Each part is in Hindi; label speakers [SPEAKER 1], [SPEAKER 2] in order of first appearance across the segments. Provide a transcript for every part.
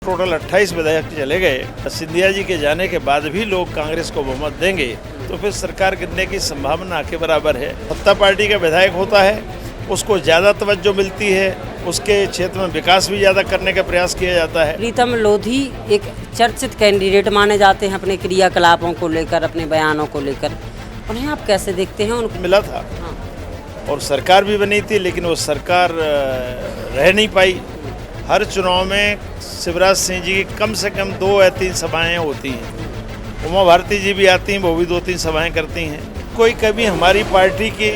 [SPEAKER 1] टोटल 28 विधायक चले गए। सिंधिया जी के जाने के बाद भी लोग कांग्रेस को बहुमत देंगे तो फिर सरकार गिरने की संभावना के बराबर है। सत्ता पार्टी का विधायक होता है, उसको ज़्यादा तवज्जो मिलती है, उसके क्षेत्र में विकास भी ज़्यादा करने का प्रयास किया जाता है।
[SPEAKER 2] प्रीतम लोधी एक चर्चित कैंडिडेट माने जाते हैं अपने क्रियाकलापों को लेकर, अपने बयानों को लेकर, उन्हें आप कैसे देखते हैं? उनको
[SPEAKER 1] मिला था और सरकार भी बनी थी, लेकिन वो सरकार रह नहीं पाई। हर चुनाव में शिवराज सिंह जी की कम से कम 2 या 3 सभाएं होती हैं। उमा भारती जी भी आती हैं, वो भी 2-3 सभाएं करती हैं। कोई कमी हमारी पार्टी की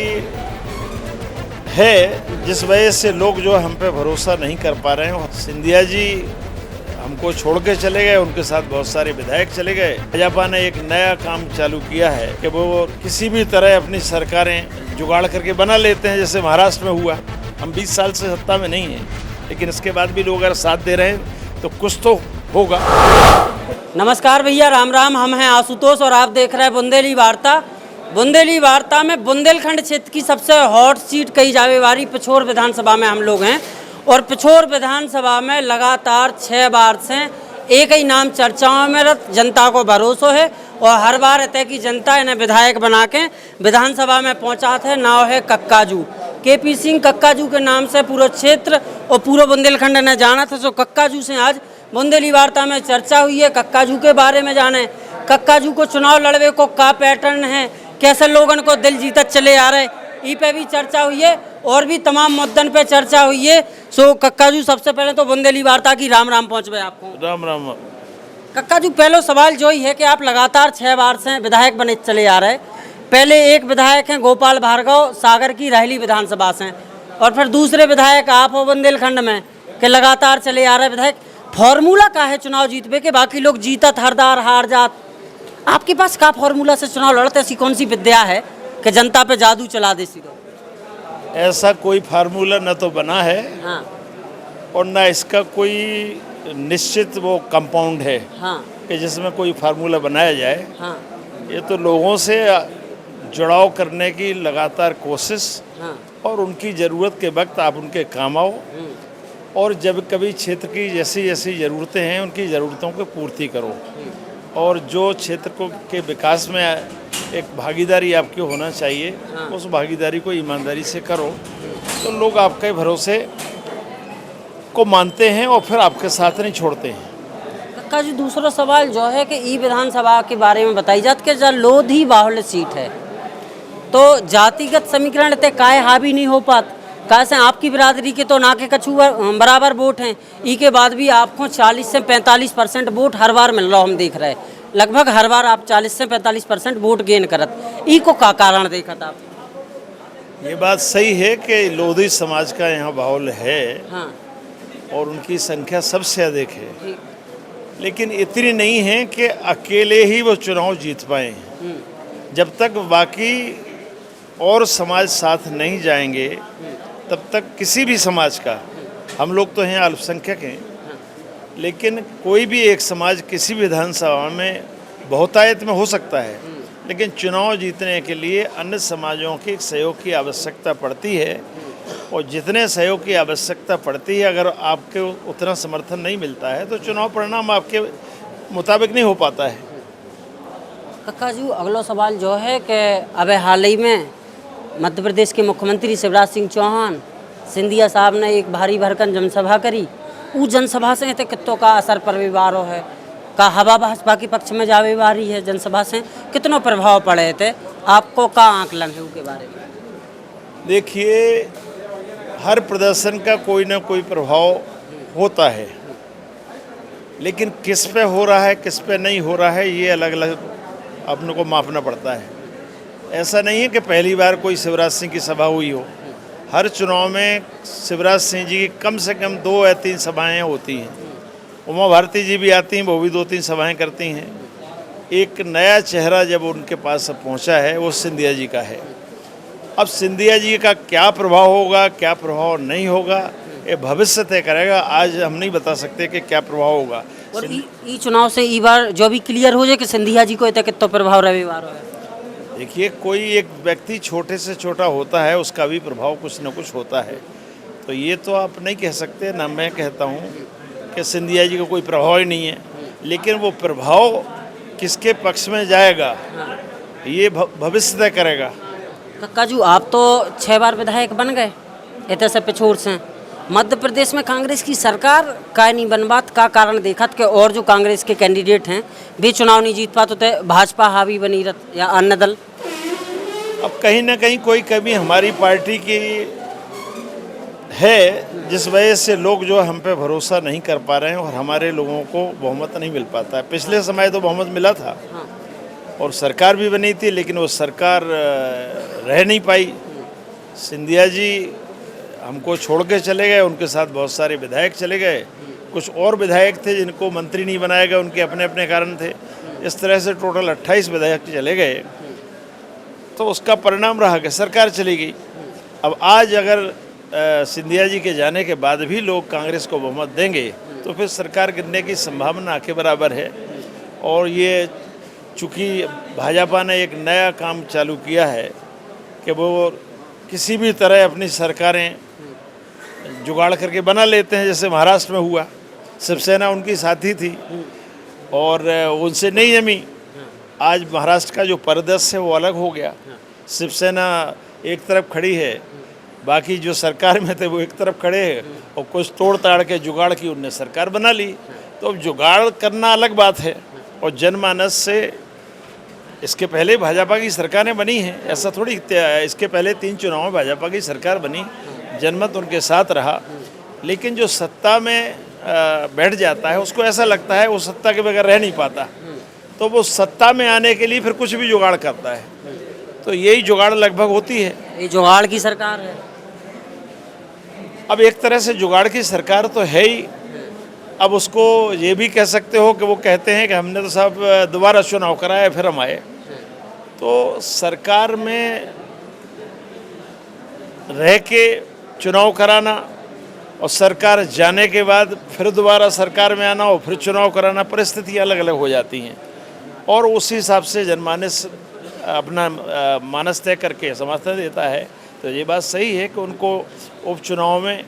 [SPEAKER 1] है जिस वजह से लोग जो हम पे भरोसा नहीं कर पा रहे हैं। सिंधिया जी हमको छोड़ के चले गए, उनके साथ बहुत सारे विधायक चले गए। भाजपा ने एक नया काम चालू किया है कि वो किसी भी तरह अपनी सरकारें जुगाड़ करके बना लेते हैं, जैसे महाराष्ट्र में हुआ। हम 20 साल से सत्ता में नहीं हैं, लेकिन इसके बाद भी लोग अगर साथ दे रहे हैं तो कुछ तो होगा।
[SPEAKER 2] नमस्कार भैया, राम राम। हम हैं आशुतोष और आप देख रहे हैं बुंदेली वार्ता। बुंदेली वार्ता में बुंदेलखंड क्षेत्र की सबसे हॉट सीट कही जाने वाली पिछोर विधानसभा में हम लोग हैं और पिछोर विधानसभा में लगातार 6 बार से एक ही नाम चर्चाओं में रत जनता को भरोसा है और हर बार रहते कि जनता इन्हें विधायक बना के विधानसभा में पहुँचाते है। नाव है कक्काजू, केपी सिंह कक्काजू के नाम से पूरा क्षेत्र और पूरा बुंदेलखंड ने जाना था। तो कक्काजू से आज बुंदेली वार्ता में चर्चा हुई है। कक्काजू के बारे में जाने, कक्काजू को चुनाव लड़वे को क्या पैटर्न है, कैसे लोगों को दिल जीतत चले आ रहे, ई पे भी चर्चा हुई है और भी तमाम मुद्दन पे चर्चा हुई है। सो कक्काजू, सबसे पहले तो बुंदेली वार्ता की राम राम पहुँच गए आपको।
[SPEAKER 1] राम राम।
[SPEAKER 2] कक्काजू, पहला सवाल जो ही है कि आप लगातार 6 बार से विधायक बने चले आ रहे। पहले एक विधायक हैं गोपाल भार्गव सागर की रहली विधानसभा से, और फिर दूसरे विधायक आप हो बुंदेलखंड में के लगातार चले आ रहे विधायक। फॉर्मूला का है चुनाव जीतने के? बाकी लोग जीतत हरदार हार जात, आपके पास का फॉर्मूला से चुनाव लड़ते? ऐसी कौन सी विद्या है कि जनता पे जादू चला दे सीधो?
[SPEAKER 1] ऐसा कोई फार्मूला न तो बना है
[SPEAKER 2] हाँ
[SPEAKER 1] और न इसका कोई निश्चित वो कंपाउंड है
[SPEAKER 2] हाँ
[SPEAKER 1] कि जिसमें कोई फार्मूला बनाया जाए।
[SPEAKER 2] हाँ
[SPEAKER 1] ये तो लोगों से जुड़ाव करने की लगातार कोशिश
[SPEAKER 2] हाँ
[SPEAKER 1] और उनकी ज़रूरत के वक्त आप उनके काम आओ और जब कभी क्षेत्र की जैसी जैसी ज़रूरतें हैं उनकी ज़रूरतों को पूर्ति करो और जो क्षेत्र को के विकास में एक भागीदारी आपकी होना चाहिए, उस भागीदारी को ईमानदारी से करो तो लोग आपके भरोसे को मानते हैं और फिर आपके साथ नहीं छोड़ते हैं।
[SPEAKER 2] कक्का जी, दूसरा सवाल जो है कि ई विधानसभा के बारे में बताई जात कि जहाँ लोधी बाहुल्य सीट है तो जातिगत समीकरण ते काय हावी नहीं हो पात। कैसे आपकी बिरादरी के तो ना के कछु बराबर वोट हैं, ई के बाद भी आपको 40 से 45% वोट हर बार मिल रहा हम देख रहे हैं। लगभग हर बार आप 40 से 45% वोट गेन करत, ई को का कारण देखत आप?
[SPEAKER 1] ये बात सही है कि लोधी समाज का यहाँ बाहुल्य है
[SPEAKER 2] हाँ
[SPEAKER 1] और उनकी संख्या सबसे अधिक है, लेकिन इतनी नहीं है कि अकेले ही वो चुनाव जीत पाए। जब तक बाकी और समाज साथ नहीं जाएंगे तब तक किसी भी समाज का, हम लोग तो हैं अल्पसंख्यक हैं, लेकिन कोई भी एक समाज किसी भी विधानसभा में बहुतायत में हो सकता है, लेकिन चुनाव जीतने के लिए अन्य समाजों के सहयोग की आवश्यकता पड़ती है और जितने सहयोग की आवश्यकता पड़ती है अगर आपके उतना समर्थन नहीं मिलता है तो चुनाव परिणाम आपके मुताबिक नहीं हो पाता है।
[SPEAKER 2] कक्का जी, अगला सवाल जो है कि अब हाल ही में मध्य प्रदेश के मुख्यमंत्री शिवराज सिंह चौहान, सिंधिया साहब ने एक भारी भरकम जनसभा करी। उस जनसभा से तो कितों का असर परिवारों है का हवा भाजपा के पक्ष में जावे वारी है, जनसभा से कितनों प्रभाव पड़े थे? आपको का आंकलन है उसके बारे में?
[SPEAKER 1] देखिए, हर प्रदर्शन का कोई ना कोई प्रभाव होता है, लेकिन किस पे हो रहा है किस पे नहीं हो रहा है ये अलग अलग अपने को मापना पड़ता है। ऐसा नहीं है कि पहली बार कोई शिवराज सिंह की सभा हुई हो। हर चुनाव में शिवराज सिंह जी की कम से कम 2 या 3 सभाएं होती हैं। उमा भारती जी भी आती हैं, वो भी 2-3 सभाएं करती हैं। एक नया चेहरा जब उनके पास पहुंचा है वो सिंधिया जी का है। अब सिंधिया जी का क्या प्रभाव होगा क्या प्रभाव नहीं होगा ये भविष्य तय करेगा। आज हम नहीं बता सकते कि क्या प्रभाव होगा।
[SPEAKER 2] और ई चुनाव से ई बार जो भी क्लियर हो जाए कि सिंधिया जी को कितना प्रभाव रविवार है?
[SPEAKER 1] देखिए, कोई एक व्यक्ति छोटे से छोटा होता है, उसका भी प्रभाव कुछ न कुछ होता है, तो ये तो आप नहीं कह सकते। ना मैं कहता हूँ कि सिंधिया जी का कोई प्रभाव ही नहीं है, लेकिन वो प्रभाव किसके पक्ष में जाएगा ये भविष्य तय करेगा।
[SPEAKER 2] कक्का जी, आप तो 6 बार विधायक बन गए इतने से पिछोर से। मध्य प्रदेश में कांग्रेस की सरकार का नहीं बन बात का कारण देखत कि और जो कांग्रेस के कैंडिडेट हैं वे चुनाव नहीं जीत पाते थे, भाजपा हावी बनी रत या अन्य दल।
[SPEAKER 1] अब कहीं ना कहीं कोई कमी हमारी पार्टी की है, जिस वजह से लोग जो हम पे भरोसा नहीं कर पा रहे हैं और हमारे लोगों को बहुमत नहीं मिल पाता है। पिछले समय तो बहुमत मिला था और सरकार भी बनी थी, लेकिन वो सरकार रह नहीं पाई। सिंधिया जी हमको छोड़ के चले गए, उनके साथ बहुत सारे विधायक चले गए, कुछ और विधायक थे जिनको मंत्री नहीं बनाया गया, उनके अपने अपने कारण थे। इस तरह से टोटल 28 विधायक चले गए, तो उसका परिणाम रहा कि सरकार चली गई। अब आज अगर सिंधिया जी के जाने के बाद भी लोग कांग्रेस को बहुमत देंगे तो फिर सरकार गिरने की संभावना के बराबर है। और ये चूँकि भाजपा ने एक नया काम चालू किया है कि वो किसी भी तरह अपनी सरकारें जुगाड़ करके बना लेते हैं, जैसे महाराष्ट्र में हुआ। शिवसेना उनकी साथी थी और उनसे नहीं जमी। आज महाराष्ट्र का जो परिदृश्य है वो अलग हो गया। शिवसेना एक तरफ खड़ी है, बाकी जो सरकार में थे वो एक तरफ खड़े हैं, और कुछ तोड़ ताड़ के जुगाड़ की उनने सरकार बना ली। तो अब जुगाड़ करना अलग बात है, और जनमानस से इसके पहले भाजपा की सरकारें बनी हैं, ऐसा थोड़ी। इसके पहले 3 चुनाव में भाजपा की सरकार बनी, जनमत उनके साथ रहा। लेकिन जो सत्ता में बैठ जाता है उसको ऐसा लगता है वो सत्ता के बगैर रह नहीं पाता, तो वो सत्ता में आने के लिए फिर कुछ भी जुगाड़ करता है। तो यही जुगाड़ लगभग होती है।
[SPEAKER 2] ये जुगाड़ की सरकार है।
[SPEAKER 1] अब एक तरह से जुगाड़ की सरकार तो है ही। अब उसको ये भी कह सकते हो कि वो कहते हैं कि हमने तो साहब दोबारा चुनाव कराया फिर हम आए। तो सरकार में रह के चुनाव कराना और सरकार जाने के बाद फिर दोबारा सरकार में आना और फिर चुनाव कराना, परिस्थितियाँ अलग अलग हो जाती हैं। और उस हिसाब से जनमानस अपना मानस तय करके समर्थन देता है। तो ये बात सही है कि उनको उपचुनाव में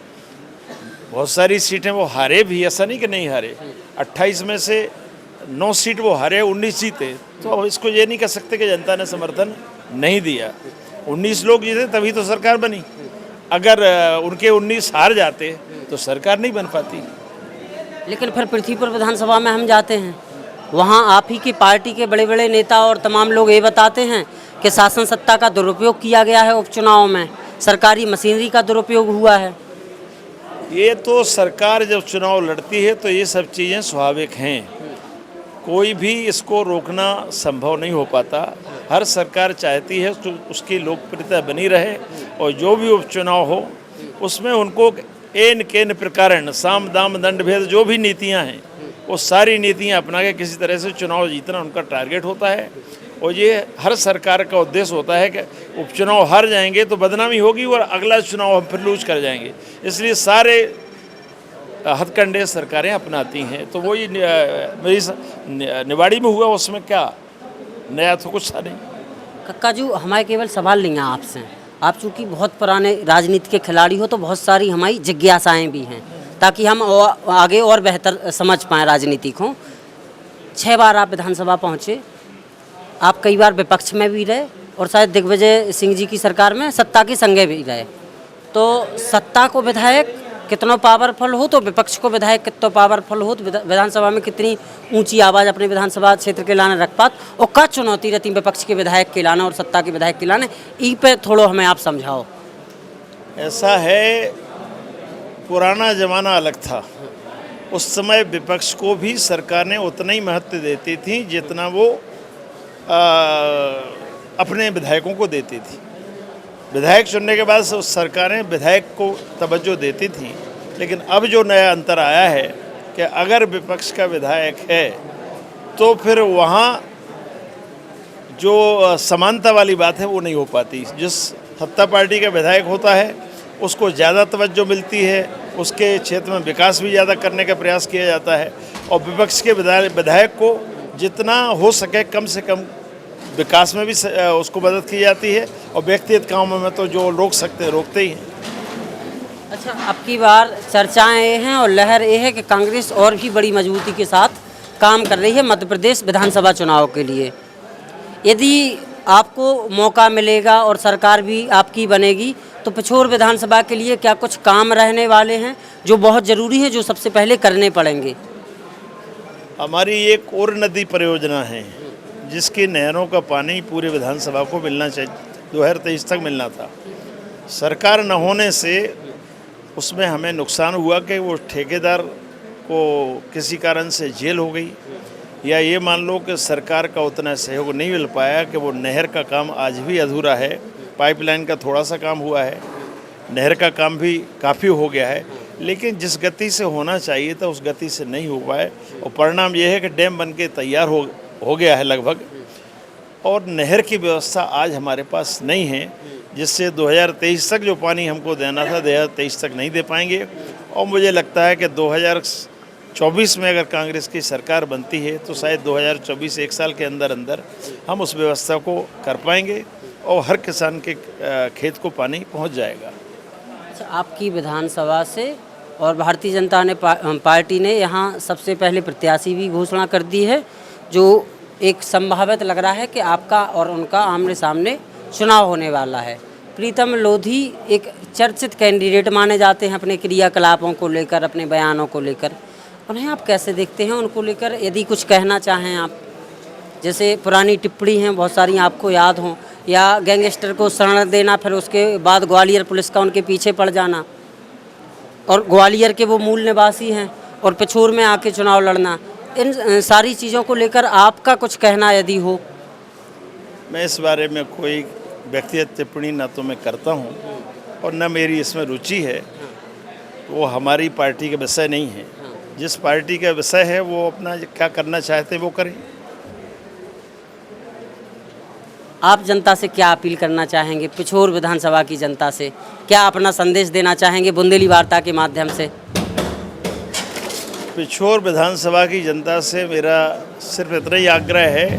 [SPEAKER 1] बहुत सारी सीटें वो हारे भी, ऐसा नहीं कि नहीं हारे। 28 में से 9 सीट वो हारे, 19 जीते। तो अब इसको ये नहीं कह सकते कि जनता ने समर्थन नहीं दिया। 19 लोग जीते तभी तो सरकार बनी। अगर उनके 19 हार जाते तो सरकार नहीं बन पाती।
[SPEAKER 2] लेकिन फिर पृथ्वीपुर विधानसभा में हम जाते हैं, वहाँ आप ही की पार्टी के बड़े बड़े नेता और तमाम लोग ये बताते हैं कि शासन सत्ता का दुरुपयोग किया गया है, उपचुनाव में सरकारी मशीनरी का दुरुपयोग हुआ है।
[SPEAKER 1] ये तो सरकार जब चुनाव लड़ती है तो ये सब चीज़ें स्वाभाविक हैं, कोई भी इसको रोकना संभव नहीं हो पाता। हर सरकार चाहती है तो उसकी लोकप्रियता बनी रहे, और जो भी उपचुनाव हो उसमें उनको एन केन प्रकारण साम दाम दंड भेद जो भी नीतियां हैं वो सारी नीतियां अपना के किसी तरह से चुनाव जीतना उनका टारगेट होता है। और ये हर सरकार का उद्देश्य होता है कि उपचुनाव हार जाएंगे तो बदनामी होगी और अगला चुनाव हम फिर लूज कर जाएंगे, इसलिए सारे हथकंडे सरकारें अपनाती हैं। तो वही मेरी निवाड़ी में हुआ, उसमें क्या नया तो कुछ था नहीं।
[SPEAKER 2] कक्का जी, हमारे केवल सवाल नहीं है आपसे, आप चूँकि बहुत पुराने राजनीति के खिलाड़ी हो तो बहुत सारी हमारी जिज्ञासाएँ भी हैं, ताकि हम आगे और बेहतर समझ पाएँ राजनीति को। 6 बार आप विधानसभा पहुँचे, आप कई बार विपक्ष में भी रहे और शायद दिग्विजय सिंह जी की सरकार में सत्ता के संगे भी रहे। तो सत्ता को विधायक कितना पावरफुल हो तो विपक्ष को विधायक कितना पावरफुल हो तो विधानसभा में कितनी ऊंची आवाज़ अपने विधानसभा क्षेत्र के लाने रख पात, और क्या चुनौती रहती विपक्ष के विधायक के लाना और सत्ता के विधायक के लाने, ई पे थोड़ा हमें आप समझाओ।
[SPEAKER 1] ऐसा है, पुराना ज़माना अलग था। उस समय विपक्ष को भी सरकार ने उतना ही महत्व देती थी जितना वो अपने विधायकों को देती थी। विधायक चुनने के बाद सरकारें विधायक को तवज्जो देती थी। लेकिन अब जो नया अंतर आया है कि अगर विपक्ष का विधायक है तो फिर वहाँ जो समानता वाली बात है वो नहीं हो पाती। जिस सत्ता पार्टी का विधायक होता है उसको ज़्यादा तवज्जो मिलती है, उसके क्षेत्र में विकास भी ज़्यादा करने का प्रयास किया जाता है, और विपक्ष के विधायक को जितना हो सके कम से कम विकास में भी उसको मदद की जाती है, और व्यक्तिगत कामों में तो जो रोक सकते हैं रोकते ही हैं।
[SPEAKER 2] अच्छा, अब की बार चर्चाएं ये हैं और लहर ये है कि कांग्रेस और भी बड़ी मजबूती के साथ काम कर रही है मध्य प्रदेश विधानसभा चुनाव के लिए। यदि आपको मौका मिलेगा और सरकार भी आपकी बनेगी तो पिछोर विधानसभा के लिए क्या कुछ काम रहने वाले हैं जो बहुत ज़रूरी है, जो सबसे पहले करने पड़ेंगे?
[SPEAKER 1] हमारी एक और नदी परियोजना है जिसकी नहरों का पानी पूरे विधानसभा को मिलना चाहिए, 2023 तक मिलना था। सरकार न होने से उसमें हमें नुकसान हुआ कि वो ठेकेदार को किसी कारण से जेल हो गई, या ये मान लो कि सरकार का उतना सहयोग नहीं मिल पाया कि वो नहर का काम आज भी अधूरा है। पाइपलाइन का थोड़ा सा काम हुआ है, नहर का काम भी काफ़ी हो गया है, लेकिन जिस गति से होना चाहिए था उस गति से नहीं हो पाए। और परिणाम ये है कि डैम बन के तैयार हो गया है लगभग, और नहर की व्यवस्था आज हमारे पास नहीं है, जिससे 2023 तक जो पानी हमको देना था 2023 तक नहीं दे पाएंगे। और मुझे लगता है कि 2024 में अगर कांग्रेस की सरकार बनती है तो शायद 2024 एक साल के अंदर अंदर हम उस व्यवस्था को कर पाएंगे और हर किसान के खेत को पानी पहुंच जाएगा।
[SPEAKER 2] अच्छा, आपकी विधानसभा से और भारतीय जनता ने पार्टी ने यहाँ सबसे पहले प्रत्याशी भी घोषणा कर दी है, जो एक संभावित लग रहा है कि आपका और उनका आमने सामने चुनाव होने वाला है। प्रीतम लोधी एक चर्चित कैंडिडेट माने जाते हैं अपने क्रियाकलापों को लेकर, अपने बयानों को लेकर। उन्हें आप कैसे देखते हैं? उनको लेकर यदि कुछ कहना चाहें आप, जैसे पुरानी टिप्पणी हैं बहुत सारी आपको याद हों, या गैंगस्टर को शरण देना, फिर उसके बाद ग्वालियर पुलिस का उनके पीछे पड़ जाना, और ग्वालियर के वो मूल निवासी हैं और पिछोर में आके चुनाव लड़ना, इन सारी चीज़ों को लेकर आपका कुछ कहना यदि हो?
[SPEAKER 1] मैं इस बारे में कोई व्यक्तिगत टिप्पणी ना तो मैं करता हूं और न मेरी इसमें रुचि है। वो हमारी पार्टी का विषय नहीं है। जिस पार्टी का विषय है वो अपना क्या करना चाहते हैं वो करें।
[SPEAKER 2] आप जनता से क्या अपील करना चाहेंगे? पिछोर विधानसभा की जनता से क्या अपना संदेश देना चाहेंगे बुंदेली वार्ता के माध्यम से?
[SPEAKER 1] पिछोर विधानसभा की जनता से मेरा सिर्फ इतना ही आग्रह है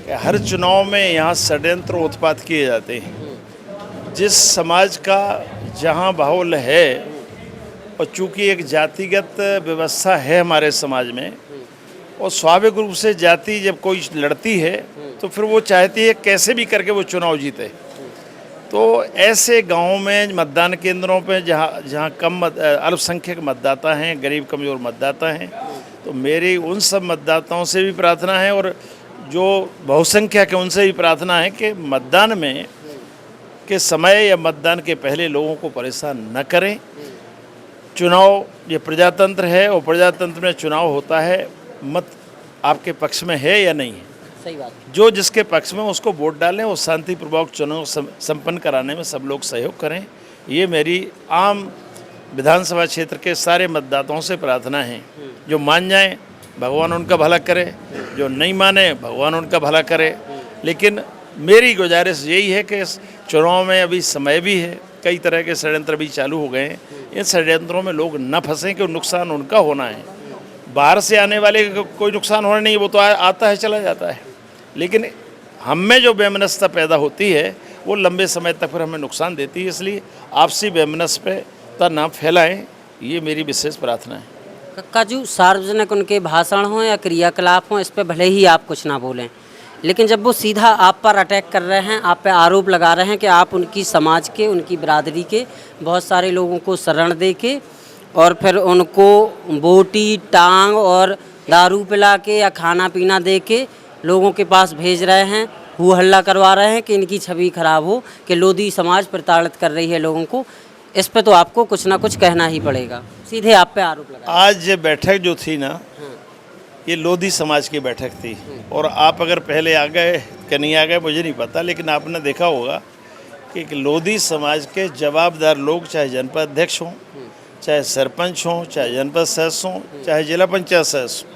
[SPEAKER 1] कि हर चुनाव में यहाँ षड्यंत्र उत्पात किए जाते हैं। जिस समाज का जहाँ माहौल है, और चूँकि एक जातिगत व्यवस्था है हमारे समाज में, और स्वाभाविक रूप से जाति जब कोई लड़ती है तो फिर वो चाहती है कैसे भी करके वो चुनाव जीते। तो ऐसे गांवों में मतदान केंद्रों पे जहाँ कम अल्पसंख्यक मतदाता हैं, गरीब कमज़ोर मतदाता हैं, तो मेरी उन सब मतदाताओं से भी प्रार्थना है और जो बहुसंख्यक है उनसे भी प्रार्थना है कि मतदान में के समय या मतदान के पहले लोगों को परेशान न करें। चुनाव ये प्रजातंत्र है और प्रजातंत्र में चुनाव होता है, मत आपके पक्ष में है या नहीं है।
[SPEAKER 2] सही बात।
[SPEAKER 1] जो जिसके पक्ष में उसको वोट डालें और शांतिपूर्वक चुनाव संपन्न कराने में सब लोग सहयोग करें। ये मेरी आम विधानसभा क्षेत्र के सारे मतदाताओं से प्रार्थना है। जो मान जाएं भगवान उनका भला करे, जो नहीं माने भगवान उनका भला करे। लेकिन मेरी गुजारिश यही है कि इस चुनाव में अभी समय भी है, कई तरह के षड्यंत्र भी चालू हो गए हैं। इन षड्यंत्रों में लोग न फंसें कि नुकसान उनका होना है। बाहर से आने वाले को कोई नुकसान होना नहीं, वो तो आता है चला जाता है, लेकिन हम में जो वैमनस्यता पैदा होती है वो लंबे समय तक फिर हमें नुकसान देती है। इसलिए आपसी वैमनस्यता ना फैलाएं, ये मेरी विशेष प्रार्थना है।
[SPEAKER 2] कक्का जी, सार्वजनिक उनके भाषण हों या क्रियाकलाप हों, इस पर भले ही आप कुछ ना बोलें, लेकिन जब वो सीधा आप पर अटैक कर रहे हैं, आप पे आरोप लगा रहे हैं कि आप उनकी समाज के, उनकी बिरादरी के बहुत सारे लोगों को शरण दे के और फिर उनको बोटी टांग और दारू पिला के या खाना पीना दे के लोगों के पास भेज रहे हैं, हु हल्ला करवा रहे हैं कि इनकी छवि खराब हो, कि लोधी समाज प्रताड़ित कर रही है लोगों को, इस पे तो आपको कुछ ना कुछ कहना ही पड़ेगा। सीधे आप पे आरोप लगा।
[SPEAKER 1] आज ये बैठक जो थी ना, ये लोधी समाज की बैठक थी, और आप अगर पहले आ गए कि नहीं आ गए मुझे नहीं पता, लेकिन आपने देखा होगा कि लोधी समाज के जवाबदार लोग, चाहे जनपद अध्यक्ष हों, चाहे सरपंच हों, चाहे जनपद सदस्य हों, चाहे जिला पंचायत सदस्य,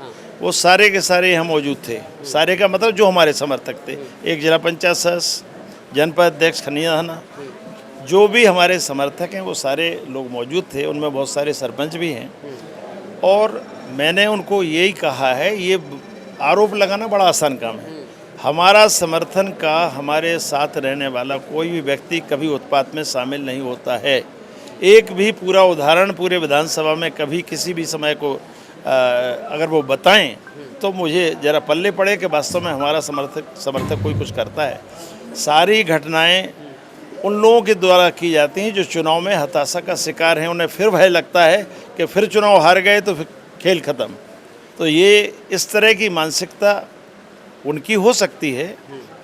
[SPEAKER 1] वो सारे के सारे यहाँ मौजूद थे। सारे का मतलब जो हमारे समर्थक थे, एक जिला पंचायत सदस्य, जनपद अध्यक्ष खनिया थाना, जो भी हमारे समर्थक हैं वो सारे लोग मौजूद थे। उनमें बहुत सारे सरपंच भी हैं, और मैंने उनको यही कहा है, ये आरोप लगाना बड़ा आसान काम है। हमारा समर्थन का, हमारे साथ रहने वाला कोई भी व्यक्ति कभी उत्पात में शामिल नहीं होता है। एक भी पूरा उदाहरण पूरे विधानसभा में कभी किसी भी समय को अगर वो बताएं तो मुझे ज़रा पल्ले पड़े कि वास्तव में हमारा समर्थक कोई कुछ करता है। सारी घटनाएं उन लोगों के द्वारा की जाती हैं जो चुनाव में हताशा का शिकार हैं। उन्हें फिर भय लगता है कि फिर चुनाव हार गए तो फिर खेल ख़त्म। तो ये इस तरह की मानसिकता उनकी हो सकती है,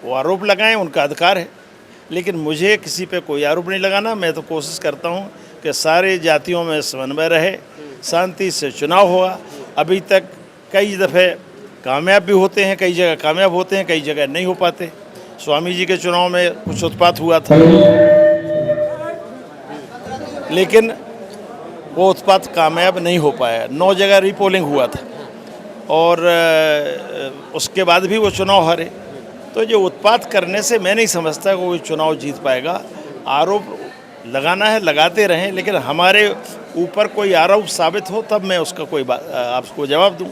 [SPEAKER 1] वो आरोप लगाएं, उनका अधिकार है, लेकिन मुझे किसी पे कोई आरोप नहीं लगाना। मैं तो कोशिश करता हूँ कि सारे जातियों में समन्वय रहे, शांति से चुनाव हुआ। अभी तक कई दफ़े कामयाब भी होते हैं, कई जगह कामयाब होते हैं, कई जगह नहीं हो पाते। स्वामी जी के चुनाव में कुछ उत्पात हुआ था, लेकिन वो उत्पात कामयाब नहीं हो पाया। 9 जगह रीपोलिंग हुआ था और उसके बाद भी वो चुनाव हारे। तो जो उत्पात करने से मैं नहीं समझता कि वो चुनाव जीत पाएगा। आरोप लगाना है, लगाते रहें, लेकिन हमारे ऊपर कोई आरोप साबित हो तब मैं उसका कोई आपको जवाब दूं।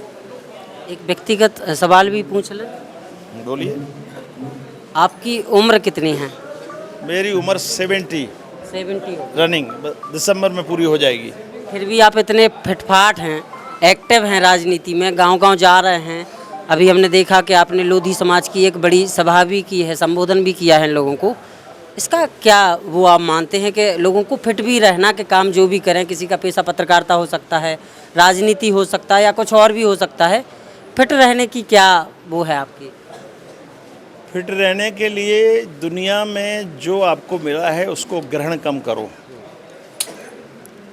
[SPEAKER 2] एक व्यक्तिगत सवाल भी पूछ लें?
[SPEAKER 1] बोलिए।
[SPEAKER 2] आपकी उम्र कितनी है?
[SPEAKER 1] मेरी उम्र 70 रनिंग, दिसंबर में पूरी हो जाएगी।
[SPEAKER 2] फिर भी आप इतने फिटफाट हैं, एक्टिव हैं राजनीति में, गांव-गांव जा रहे हैं। अभी हमने देखा कि आपने लोधी समाज की एक बड़ी सभा भी की है, संबोधन भी किया है लोगों को। इसका क्या वो आप मानते हैं कि लोगों को फिट भी रहना कि काम जो भी करें, किसी का पेशा पत्रकारिता हो सकता है, राजनीति हो सकता है या कुछ और भी हो सकता है, फिट रहने की क्या वो है आपकी?
[SPEAKER 1] फिट रहने के लिए दुनिया में जो आपको मिला है उसको ग्रहण कम करो।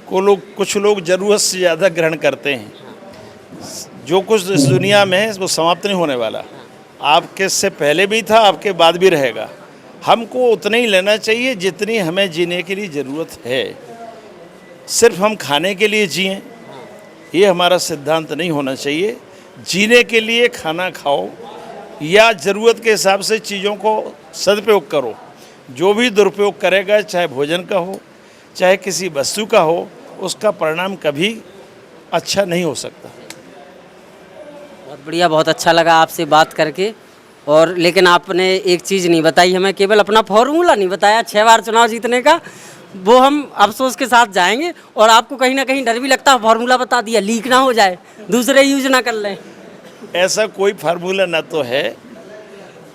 [SPEAKER 1] कुछ लोग ज़रूरत से ज़्यादा ग्रहण करते हैं। जो कुछ इस दुनिया में है वो समाप्त नहीं होने वाला। आपके से पहले भी था, आपके बाद भी रहेगा। हमको उतना ही लेना चाहिए जितनी हमें जीने के लिए ज़रूरत है। सिर्फ हम खाने के लिए जिएं, ये हमारा सिद्धांत नहीं होना चाहिए। जीने के लिए खाना खाओ या ज़रूरत के हिसाब से चीज़ों को सदुपयोग करो। जो भी दुरुपयोग करेगा, चाहे भोजन का हो, चाहे किसी वस्तु का हो, उसका परिणाम कभी अच्छा नहीं हो सकता।
[SPEAKER 2] बहुत बढ़िया, बहुत अच्छा लगा आपसे बात करके। और लेकिन आपने एक चीज़ नहीं बताई हमें, केवल अपना फॉर्मूला नहीं बताया 6 बार चुनाव जीतने का। वो हम अफसोस के साथ जाएंगे और आपको कहीं ना कहीं डर भी लगता है, फॉर्मूला बता दिया, लीक ना हो जाए, दूसरे यूज ना कर लें।
[SPEAKER 1] ऐसा कोई फार्मूला ना तो है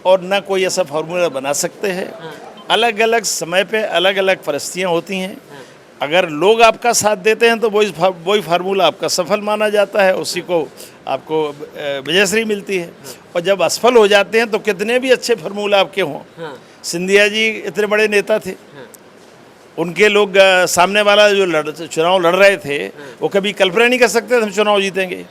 [SPEAKER 1] और ना कोई ऐसा फार्मूला बना सकते हैं। अलग अलग समय पे अलग अलग परिस्थितियाँ होती हैं। अगर लोग आपका साथ देते हैं तो वही फार्मूला आपका सफल माना जाता है, उसी को आपको विजयश्री मिलती है। और जब असफल हो जाते हैं तो कितने भी अच्छे फार्मूला आपके हों। सिंधिया जी इतने बड़े नेता थे, उनके लोग सामने वाला जो चुनाव लड़ रहे थे वो कभी कल्पना नहीं कर सकते थे हम चुनाव जीतेंगे।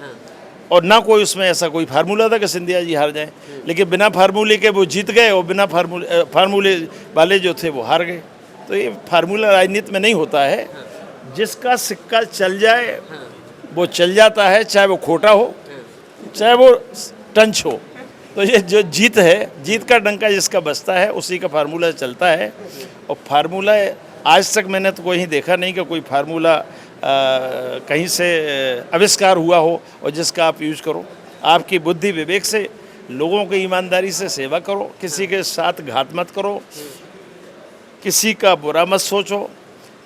[SPEAKER 1] और ना कोई उसमें ऐसा कोई फार्मूला था कि सिंधिया जी हार जाएं, लेकिन बिना फार्मूले के वो जीत गए और बिना फार्मूले वाले जो थे वो हार गए। तो ये फार्मूला राजनीति में नहीं होता है। जिसका सिक्का चल जाए वो चल जाता है, चाहे वो खोटा हो चाहे वो टंच हो। तो ये जो जीत है, जीत का डंका जिसका बजता है उसी का फार्मूला चलता है। और फार्मूला आज तक मैंने तो कोई देखा नहीं कि कोई फार्मूला कहीं से आविष्कार हुआ हो और जिसका आप यूज करो। आपकी बुद्धि विवेक से, लोगों की ईमानदारी से सेवा करो, किसी के साथ घात मत करो, किसी का बुरा मत सोचो,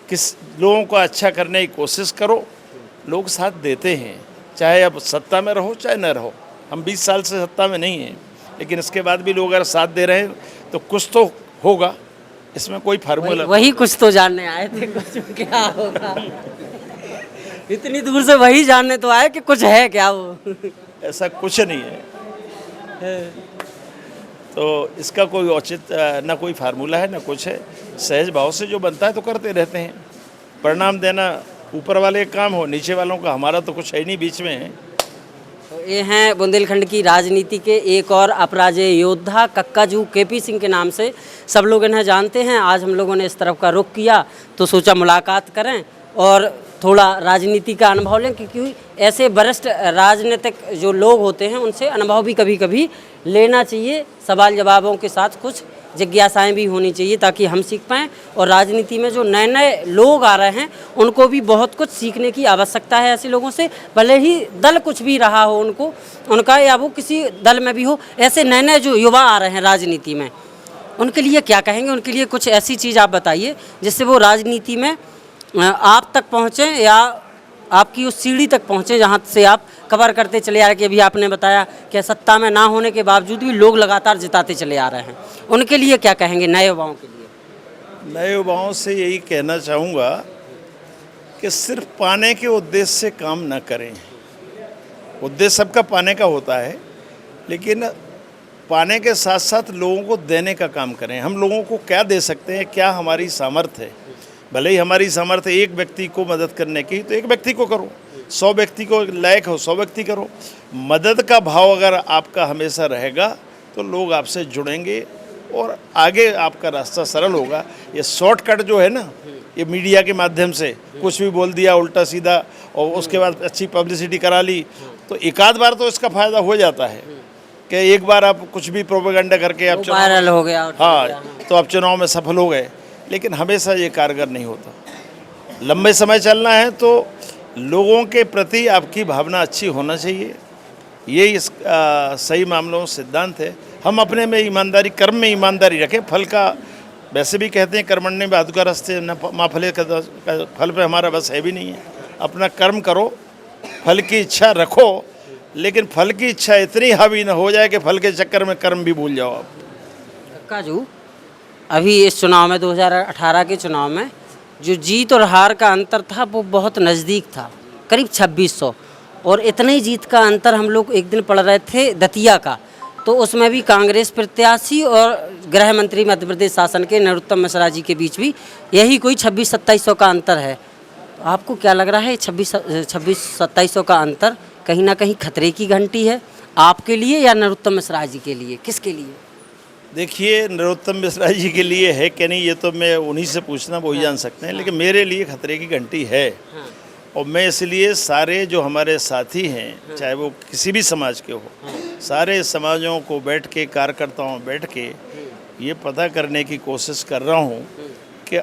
[SPEAKER 1] लोगों को अच्छा करने की कोशिश करो। लोग साथ देते हैं, चाहे अब सत्ता में रहो चाहे न रहो। हम 20 साल से सत्ता में नहीं हैं, लेकिन इसके बाद भी लोग अगर साथ दे रहे हैं तो कुछ तो होगा। इसमें कोई फार्मूला
[SPEAKER 2] वही कुछ तो जानने आए थे, कुछ क्या होगा। इतनी दूर से वही जानने तो आए कि कुछ है क्या वो।
[SPEAKER 1] ऐसा कुछ नहीं है। तो इसका कोई औचित ना कोई फार्मूला है ना कुछ है। सहज भाव से जो बनता है तो करते रहते हैं। परिणाम देना ऊपर वाले का काम हो, नीचे वालों का, हमारा तो कुछ है नहीं, बीच में है।
[SPEAKER 2] तो ये हैं बुंदेलखंड की राजनीति के एक और अपराजय योद्धा कक्काजू केपी सिंह के नाम से सब लोग इन्हें जानते हैं। आज हम लोगों ने इस तरफ का रुख किया तो सोचा मुलाकात करें और थोड़ा राजनीति का अनुभव लें, क्योंकि ऐसे वरिष्ठ राजनीतिक जो लोग होते हैं उनसे अनुभव भी कभी कभी लेना चाहिए। सवाल जवाबों के साथ कुछ जिज्ञासाएं भी होनी चाहिए ताकि हम सीख पाएँ। और राजनीति में जो नए नए लोग आ रहे हैं उनको भी बहुत कुछ सीखने की आवश्यकता है ऐसे लोगों से, भले ही दल कुछ भी रहा हो उनका या वो किसी दल में भी हो। ऐसे नए नए जो युवा आ रहे हैं राजनीति में, उनके लिए क्या कहेंगे? उनके लिए कुछ ऐसी चीज़ आप बताइए जिससे वो राजनीति में आप तक पहुँचें या आपकी उस सीढ़ी तक पहुँचें जहाँ से आप कवर करते चले आ रहे हैं कि अभी आपने बताया कि सत्ता में ना होने के बावजूद भी लोग लगातार जिताते चले आ रहे हैं, उनके लिए क्या कहेंगे नए युवाओं के लिए?
[SPEAKER 1] नए युवाओं से यही कहना चाहूँगा कि सिर्फ पाने के उद्देश्य से काम न करें। उद्देश्य सबका पाने का होता है, लेकिन पाने के साथ साथ लोगों को देने का काम करें। हम लोगों को क्या दे सकते हैं, क्या हमारी सामर्थ्य है। भले ही हमारी सामर्थ्य एक व्यक्ति को मदद करने की, तो एक व्यक्ति को करो। 100 व्यक्ति को लायक हो 100 व्यक्ति करो। मदद का भाव अगर आपका हमेशा रहेगा तो लोग आपसे जुड़ेंगे और आगे आपका रास्ता सरल होगा। ये शॉर्टकट जो है ना, ये मीडिया के माध्यम से कुछ भी बोल दिया उल्टा सीधा और उसके बाद अच्छी पब्लिसिटी करा ली, तो एक आध बार तो इसका फ़ायदा हो जाता है कि एक बार आप कुछ भी प्रोपेगेंडा करके आप
[SPEAKER 2] वायरल हो गया।
[SPEAKER 1] हाँ, तो आप चुनाव में सफल हो गए, लेकिन हमेशा ये कारगर नहीं होता। लंबे समय चलना है तो लोगों के प्रति आपकी भावना अच्छी होना चाहिए। यही इस सही मामलों में सिद्धांत है। हम अपने में ईमानदारी, कर्म में ईमानदारी रखें। फल का वैसे भी कहते हैं कर्मण्य बाधुकारस्ते न मा फले का फल पे हमारा बस है भी नहीं है। अपना कर्म करो, फल की इच्छा रखो, लेकिन फल की इच्छा इतनी हावी न हो जाए कि फल के चक्कर में कर्म भी भूल जाओ आप।
[SPEAKER 2] काजू, अभी इस चुनाव में 2018 के चुनाव में जो जीत और हार का अंतर था वो बहुत नज़दीक था, करीब 2600, और इतने ही जीत का अंतर हम लोग एक दिन पढ़ रहे थे दतिया का, तो उसमें भी कांग्रेस प्रत्याशी और गृह मंत्री मध्य प्रदेश शासन के नरोत्तम मिश्रा जी के बीच भी यही कोई 2600-2700 का अंतर है। आपको क्या लग रहा है 2600-2700 का अंतर कहीं ना कहीं खतरे की घंटी है आपके लिए या नरोत्तम मिश्रा जी के लिए, किसके लिए?
[SPEAKER 1] देखिए, नरोत्तम मिश्रा जी के लिए है कि नहीं ये तो मैं उन्हीं से पूछना, वो ही जान सकते हैं, लेकिन मेरे लिए खतरे की घंटी है। और मैं इसलिए सारे जो हमारे साथी हैं, चाहे वो किसी भी समाज के हो, सारे समाजों को बैठ के, कार्यकर्ताओं बैठ के ये पता करने की कोशिश कर रहा हूँ कि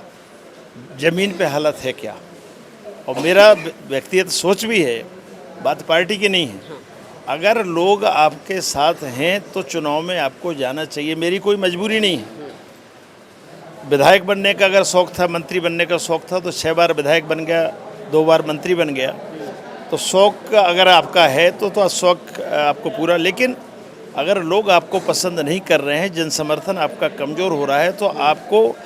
[SPEAKER 1] ज़मीन पे हालत है क्या। और मेरा व्यक्तिगत सोच भी है, बात पार्टी की नहीं है, अगर लोग आपके साथ हैं तो चुनाव में आपको जाना चाहिए। मेरी कोई मजबूरी नहीं है। विधायक बनने का अगर शौक़ था, मंत्री बनने का शौक़ था, तो 6 बार विधायक बन गया, 2 बार मंत्री बन गया। तो शौक़ अगर आपका है तो शौक़ आपको पूरा। लेकिन अगर लोग आपको पसंद नहीं कर रहे हैं, जन समर्थन आपका कमज़ोर हो रहा है, तो आपको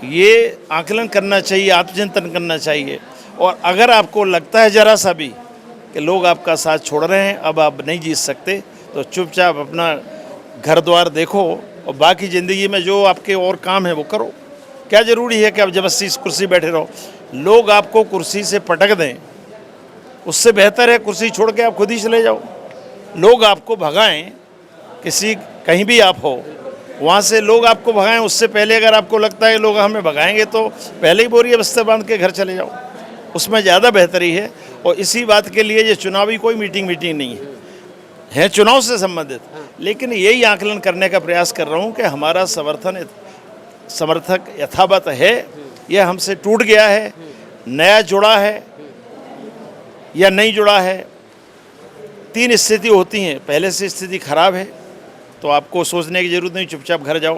[SPEAKER 1] ये आकलन करना चाहिए, आत्मचिंतन करना चाहिए। और अगर आपको लगता है ज़रा सा भी कि लोग आपका साथ छोड़ रहे हैं, अब आप नहीं जीत सकते, तो चुपचाप अपना घर द्वार देखो और बाकी ज़िंदगी में जो आपके और काम है वो करो। क्या ज़रूरी है कि आप जबरदस्ती इस कुर्सी बैठे रहो? लोग आपको कुर्सी से पटक दें, उससे बेहतर है कुर्सी छोड़ के आप खुद ही चले जाओ। लोग आपको भगाएं, किसी कहीं भी आप हो वहाँ से लोग आपको भगाएं, उससे पहले अगर आपको लगता है लोग हमें भगाएंगे तो पहले ही बोरिए बस्ते बांध के घर चले जाओ, उसमें ज़्यादा बेहतरी है। और इसी बात के लिए ये चुनावी कोई मीटिंग नहीं है चुनाव से संबंधित, लेकिन यही आकलन करने का प्रयास कर रहा हूँ कि हमारा समर्थक यथावत है, यह हमसे टूट गया है, नया जुड़ा है या नहीं जुड़ा है। 3 स्थिति होती हैं। पहले से स्थिति खराब है तो आपको सोचने की ज़रूरत नहीं, चुपचाप घर जाओ।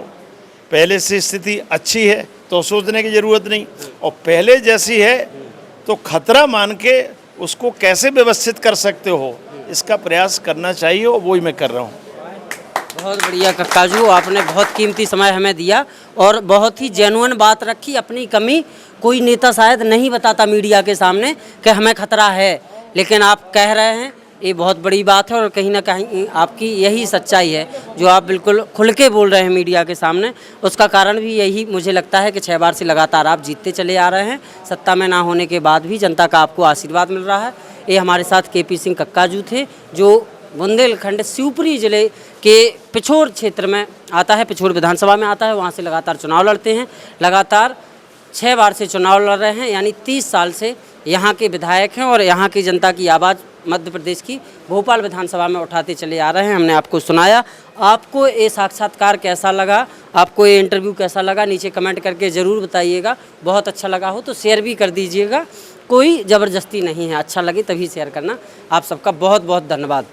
[SPEAKER 1] पहले से स्थिति अच्छी है तो सोचने की ज़रूरत नहीं, और पहले जैसी है तो खतरा मान के उसको कैसे व्यवस्थित कर सकते हो, इसका प्रयास करना चाहिए, और वही मैं कर रहा हूँ।
[SPEAKER 2] बहुत बढ़िया काजू, आपने बहुत कीमती समय हमें दिया और बहुत ही जेन्युइन बात रखी। अपनी कमी कोई नेता शायद नहीं बताता मीडिया के सामने कि हमें खतरा है, लेकिन आप कह रहे हैं, ये बहुत बड़ी बात है। और कहीं ना कहीं आपकी यही सच्चाई है जो आप बिल्कुल खुल के बोल रहे हैं मीडिया के सामने। उसका कारण भी यही मुझे लगता है कि 6 बार से लगातार आप जीतते चले आ रहे हैं, सत्ता में ना होने के बाद भी जनता का आपको आशीर्वाद मिल रहा है। ये हमारे साथ केपी सिंह कक्काजू थे, जो बुंदेलखंड शिवपुरी ज़िले के पिछोर क्षेत्र में आता है, पिछोर विधानसभा में आता है, वहाँ से लगातार चुनाव लड़ते हैं। लगातार 6 बार से चुनाव लड़ रहे हैं, यानी 30 साल से यहाँ के विधायक हैं और यहाँ की जनता की आवाज़ मध्य प्रदेश की भोपाल विधानसभा में उठाते चले आ रहे हैं। हमने आपको सुनाया। आपको ये साक्षात्कार कैसा लगा, आपको ये इंटरव्यू कैसा लगा, नीचे कमेंट करके ज़रूर बताइएगा। बहुत अच्छा लगा हो तो शेयर भी कर दीजिएगा, कोई ज़बरदस्ती नहीं है, अच्छा लगे तभी शेयर करना। आप सबका बहुत बहुत धन्यवाद।